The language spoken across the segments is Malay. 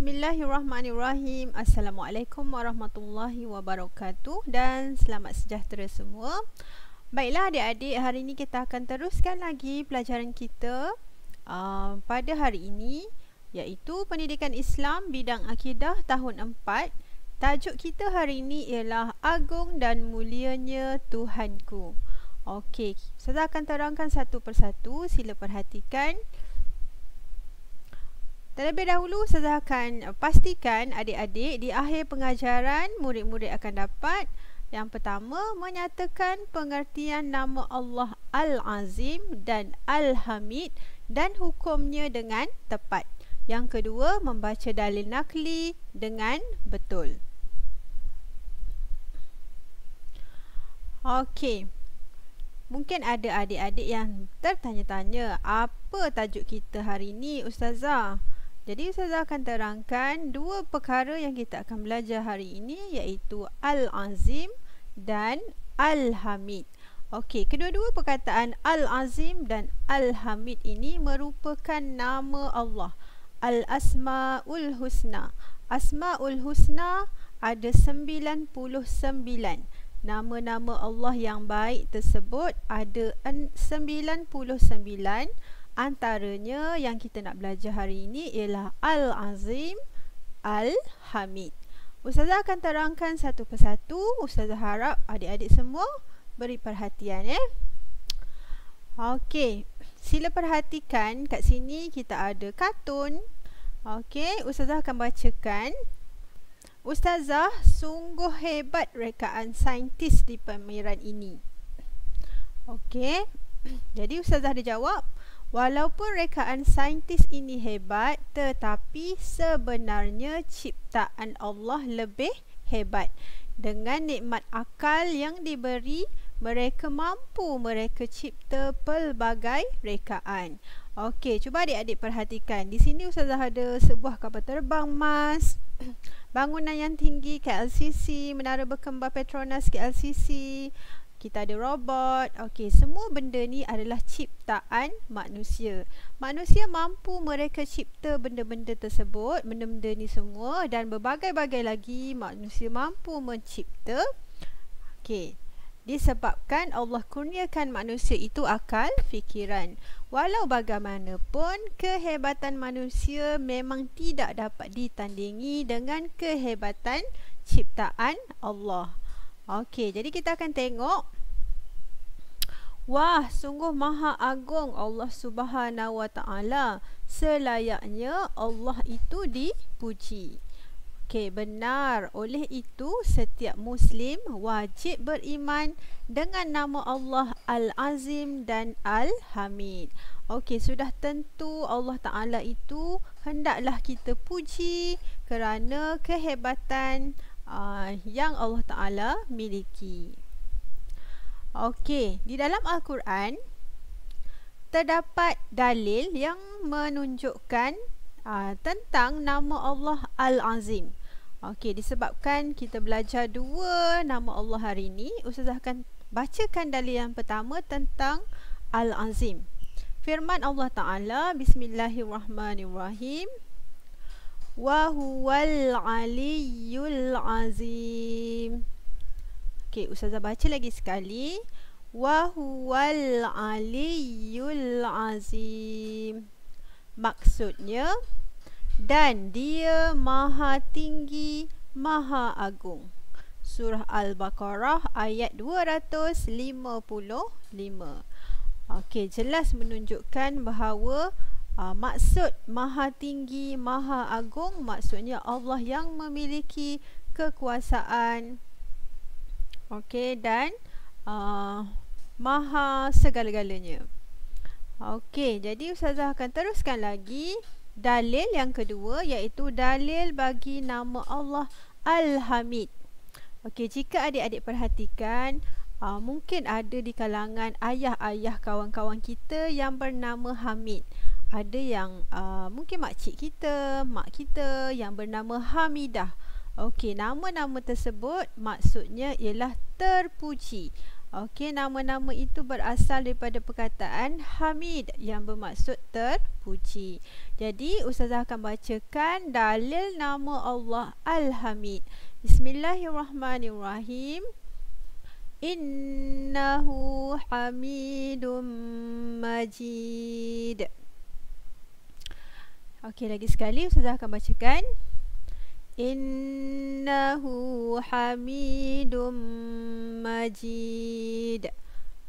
Bismillahirrahmanirrahim. Assalamualaikum warahmatullahi wabarakatuh dan selamat sejahtera semua. Baiklah adik-adik, hari ini kita akan teruskan lagi pelajaran kita pada hari ini, iaitu Pendidikan Islam Bidang Akidah tahun 4. Tajuk kita hari ini ialah Agung dan Mulianya Tuhanku. Okey, saya akan terangkan satu persatu, sila perhatikan. Terlebih dahulu, saya akan pastikan adik-adik di akhir pengajaran murid-murid akan dapat yang pertama, menyatakan pengertian nama Allah Al-Azim dan Al-Hamid dan hukumnya dengan tepat. Yang kedua, membaca dalil nakli dengan betul. Okey, mungkin ada adik-adik yang tertanya-tanya, apa tajuk kita hari ini Ustazah? Jadi Ustazah akan terangkan dua perkara yang kita akan belajar hari ini, iaitu Al-Azim dan Al-Hamid. Okey, kedua-dua perkataan Al-Azim dan Al-Hamid ini merupakan nama Allah, Al-Asma'ul Husna. Asma'ul Husna ada 99. Nama-nama Allah yang baik tersebut ada 99. Antaranya yang kita nak belajar hari ini ialah Al-Azim, Al-Hamid. Ustazah akan terangkan satu persatu. Ustazah harap adik-adik semua beri perhatian Okey, sila perhatikan kat sini kita ada kartun. Okey, Ustazah akan bacakan. Ustazah, sungguh hebat rekaan saintis di pameran ini. Okey, jadi Ustazah ada jawab, walaupun rekaan saintis ini hebat, tetapi sebenarnya ciptaan Allah lebih hebat. Dengan nikmat akal yang diberi, mereka mampu cipta pelbagai rekaan. Okey, cuba adik-adik perhatikan. Di sini Ustazah ada sebuah kapal terbang Mars, bangunan yang tinggi KLCC, menara berkembar Petronas KLCC, kita ada robot. Okey, semua benda ni adalah ciptaan manusia. Manusia mampu mereka cipta benda-benda tersebut, benda-benda ni semua, dan berbagai-bagai lagi manusia mampu mencipta. Okey, disebabkan Allah kurniakan manusia itu akal fikiran. Walau bagaimanapun, kehebatan manusia memang tidak dapat ditandingi dengan kehebatan ciptaan Allah. Okey, jadi kita akan tengok. Wah, sungguh maha agung Allah Subhanahu Wa Taala. Selayaknya Allah itu dipuji. Okey, benar. Oleh itu, setiap Muslim wajib beriman dengan nama Allah Al-Azim dan Al-Hamid. Okey, sudah tentu Allah Ta'ala itu hendaklah kita puji kerana kehebatan yang Allah Ta'ala miliki. Okey, di dalam Al-Quran terdapat dalil yang menunjukkan tentang nama Allah Al-Azim. Okey, disebabkan kita belajar dua nama Allah hari ini, Ustazah akan bacakan dalil yang pertama tentang Al-Azim. Firman Allah Ta'ala, Bismillahirrahmanirrahim, wa huwal aliyyul azim. Okey, Ustazah baca lagi sekali. Wa huwal aliyyul azim. Maksudnya, dan dia maha tinggi, maha agung. Surah Al-Baqarah ayat 255. Okey, jelas menunjukkan bahawa maksud maha tinggi, maha agung, maksudnya Allah yang memiliki kekuasaan, okey, dan maha segala-galanya. Okey, jadi Ustazah akan teruskan lagi dalil yang kedua, iaitu dalil bagi nama Allah Al-Hamid. Okey, jika adik-adik perhatikan, mungkin ada di kalangan ayah-ayah kawan-kawan kita yang bernama Hamid. Ada yang mungkin makcik kita, mak kita yang bernama Hamidah. Okey, nama-nama tersebut maksudnya ialah terpuji. Okey, nama-nama itu berasal daripada perkataan Hamid yang bermaksud terpuji. Jadi, Ustazah akan bacakan dalil nama Allah Al-Hamid. Bismillahirrahmanirrahim. Innahu Hamidum Majid. Okey, lagi sekali Ustazah akan bacakan. Innahu Hamidum Majid.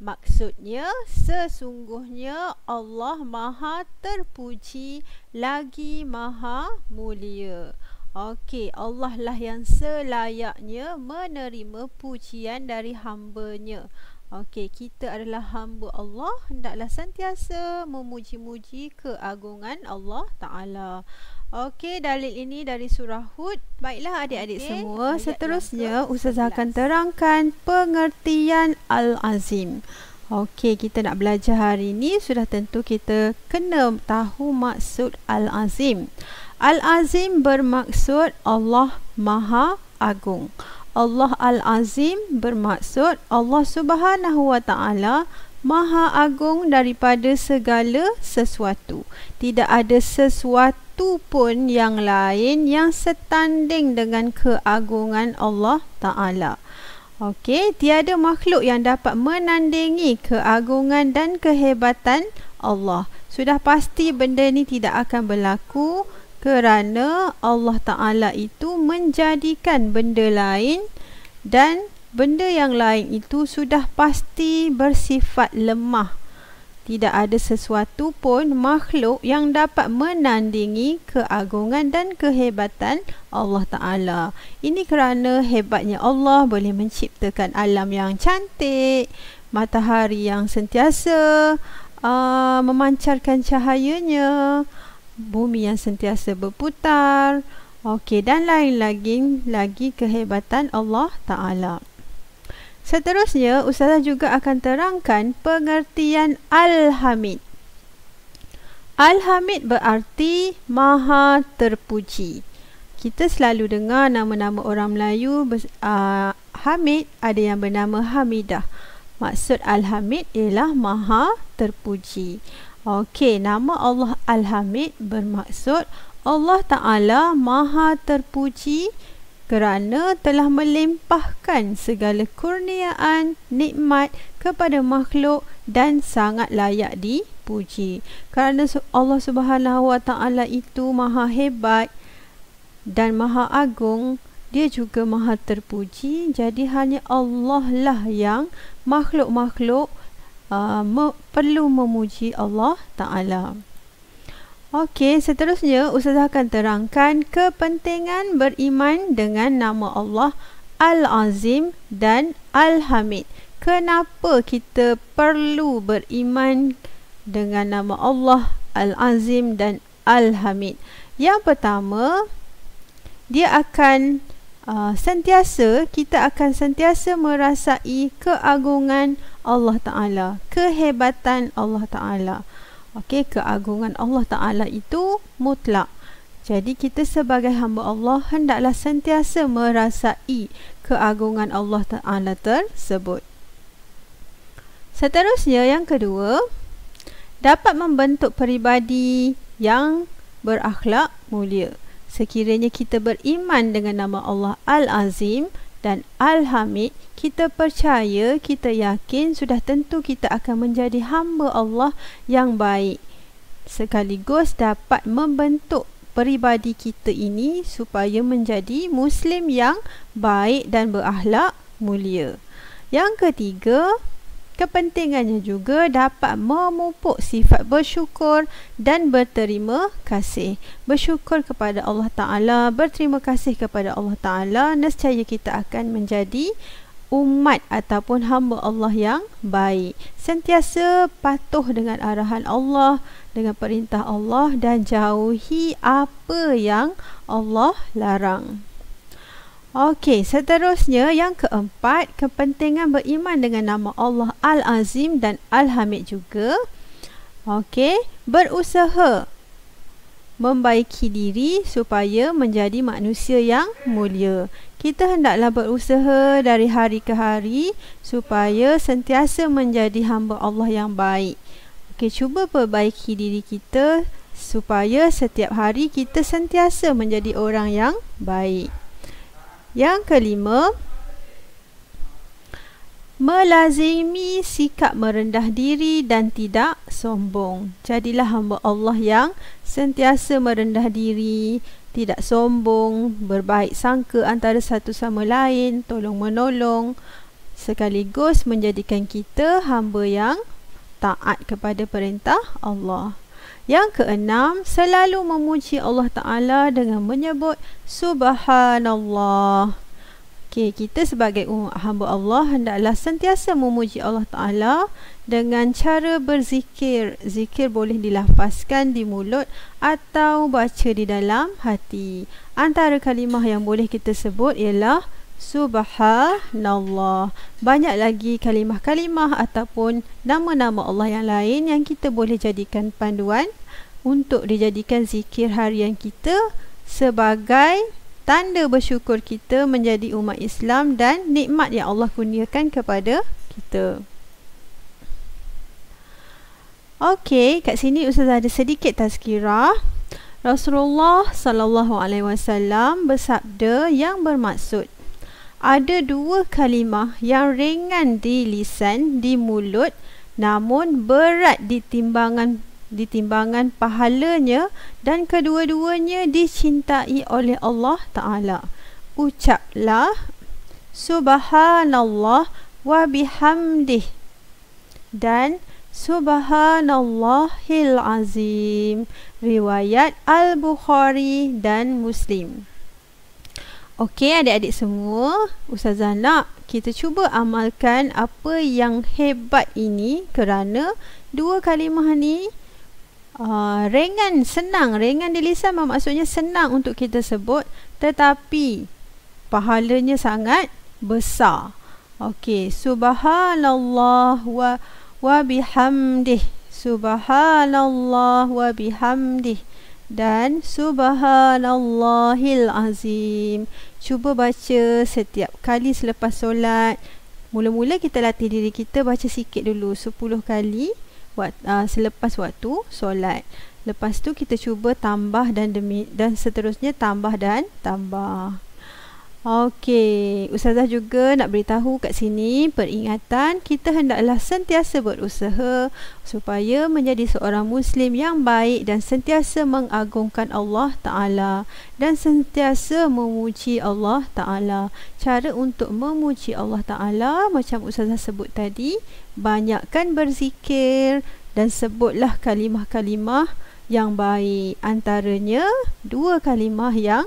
Maksudnya, sesungguhnya Allah Maha terpuji lagi Maha mulia. Okey, Allah lah yang selayaknya menerima pujian dari hamba-Nya. Okey, kita adalah hamba Allah, hendaklah sentiasa memuji-muji keagungan Allah Ta'ala. Okey, dalil ini dari surah Hud. Baiklah adik-adik semua, seterusnya Ustazah akan terangkan pengertian Al-Azim. Okey, kita nak belajar hari ini, sudah tentu kita kena tahu maksud Al-Azim. Al-Azim bermaksud Allah Maha Agung. Allah Al-Azim bermaksud Allah Subhanahu Wa Ta'ala Maha Agung daripada segala sesuatu. Tidak ada sesuatu pun yang lain yang setanding dengan keagungan Allah Ta'ala. Okey, tiada makhluk yang dapat menandingi keagungan dan kehebatan Allah. Sudah pasti benda ni tidak akan berlaku kerana Allah Ta'ala itu menjadikan benda lain dan benda yang lain itu sudah pasti bersifat lemah. Tidak ada sesuatu pun makhluk yang dapat menandingi keagungan dan kehebatan Allah Ta'ala. Ini kerana hebatnya Allah boleh menciptakan alam yang cantik, matahari yang sentiasa memancarkan cahayanya, bumi yang sentiasa berputar, okey, dan lain lagi kehebatan Allah Ta'ala. Seterusnya, Ustazah juga akan terangkan pengertian Al-Hamid. Al-Hamid berarti Maha Terpuji. Kita selalu dengar nama-nama orang Melayu Hamid, ada yang bernama Hamidah. Maksud Al-Hamid ialah Maha Terpuji. Okey, nama Allah Al-Hamid bermaksud Allah Ta'ala Maha Terpuji kerana telah melimpahkan segala kurniaan, nikmat kepada makhluk dan sangat layak dipuji. Kerana Allah Subhanahu Wa Ta'ala itu Maha hebat dan Maha agung, Dia juga Maha terpuji. Jadi hanya Allah lah yang makhluk-makhluk perlu memuji Allah Ta'ala. Okey, seterusnya Ustazah akan terangkan kepentingan beriman dengan nama Allah Al-Azim dan Al-Hamid. Kenapa kita perlu beriman dengan nama Allah Al-Azim dan Al-Hamid? Yang pertama, kita akan sentiasa merasai keagungan Allah Ta'ala, kehebatan Allah Ta'ala. Okey, keagungan Allah Ta'ala itu mutlak. Jadi kita sebagai hamba Allah hendaklah sentiasa merasai keagungan Allah Ta'ala tersebut. Seterusnya, yang kedua, dapat membentuk peribadi yang berakhlak mulia. Sekiranya kita beriman dengan nama Allah Al-Azim dan Al-Hamid, kita percaya, kita yakin, sudah tentu kita akan menjadi hamba Allah yang baik. Sekaligus dapat membentuk peribadi kita ini supaya menjadi Muslim yang baik dan berakhlak mulia. Yang ketiga, kepentingannya juga dapat memupuk sifat bersyukur dan berterima kasih. Bersyukur kepada Allah Ta'ala, berterima kasih kepada Allah Ta'ala, nescaya kita akan menjadi umat ataupun hamba Allah yang baik. Sentiasa patuh dengan arahan Allah, dengan perintah Allah dan jauhi apa yang Allah larang. Okey, seterusnya yang keempat, kepentingan beriman dengan nama Allah Al-Azim dan Al-Hamid juga. Okey, berusaha membaiki diri supaya menjadi manusia yang mulia. kita hendaklah berusaha dari hari ke hari supaya sentiasa menjadi hamba Allah yang baik. Okey, cuba perbaiki diri kita supaya setiap hari kita sentiasa menjadi orang yang baik. Yang kelima, melazimi sikap merendah diri dan tidak sombong. Jadilah hamba Allah yang sentiasa merendah diri, tidak sombong, berbaik sangka antara satu sama lain, tolong menolong, sekaligus menjadikan kita hamba yang taat kepada perintah Allah. Yang keenam, selalu memuji Allah Ta'ala dengan menyebut Subhanallah. Okay, kita sebagai hamba Allah hendaklah sentiasa memuji Allah Ta'ala dengan cara berzikir. Zikir boleh dilafazkan di mulut atau baca di dalam hati. Antara kalimah yang boleh kita sebut ialah Subhanallah. Banyak lagi kalimah-kalimah ataupun nama-nama Allah yang lain yang kita boleh jadikan panduan untuk dijadikan zikir harian kita sebagai tanda bersyukur kita menjadi umat Islam dan nikmat yang Allah kurniakan kepada kita. Okey, kat sini Ustazah ada sedikit tazkirah. Rasulullah sallallahu alaihi wasallam bersabda yang bermaksud, ada dua kalimah yang ringan di lisan, di mulut, namun berat di timbangan pahalanya, dan kedua-duanya dicintai oleh Allah Ta'ala. Ucaplah Subhanallah wa bihamdih dan Subhanallahil Azim. Riwayat Al-Bukhari dan Muslim. Okey, adik-adik semua, Ustazah nak kita cuba amalkan apa yang hebat ini, kerana dua kalimah ni ringan, senang, ringan di lisan maksudnya senang untuk kita sebut, tetapi pahalanya sangat besar. Okey, Subhanallah wa bihamdih, Subhanallah wa bihamdih dan Subhanallahil Azim. Cuba baca setiap kali selepas solat. Mula-mula kita latih diri kita baca sikit dulu, 10 kali selepas waktu solat. Lepas tu kita cuba tambah dan seterusnya tambah dan tambah. Okey, Ustazah juga nak beritahu kat sini peringatan kita hendaklah sentiasa berusaha supaya menjadi seorang Muslim yang baik dan sentiasa mengagungkan Allah Ta'ala dan sentiasa memuji Allah Ta'ala. Cara untuk memuji Allah Ta'ala macam Ustazah sebut tadi, banyakkan berzikir dan sebutlah kalimah-kalimah yang baik. Antaranya dua kalimah yang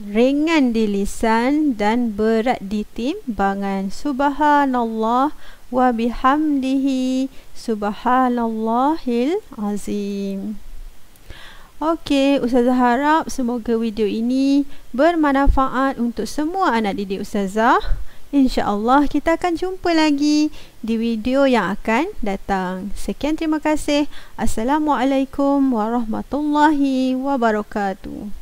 ringan di lisan dan berat di timbangan. Subhanallah wa bihamdihi Subhanallahil Azim. Okey, Ustazah harap semoga video ini bermanfaat untuk semua anak didik Ustazah. InsyaAllah kita akan jumpa lagi di video yang akan datang. Sekian, terima kasih. Assalamualaikum warahmatullahi wabarakatuh.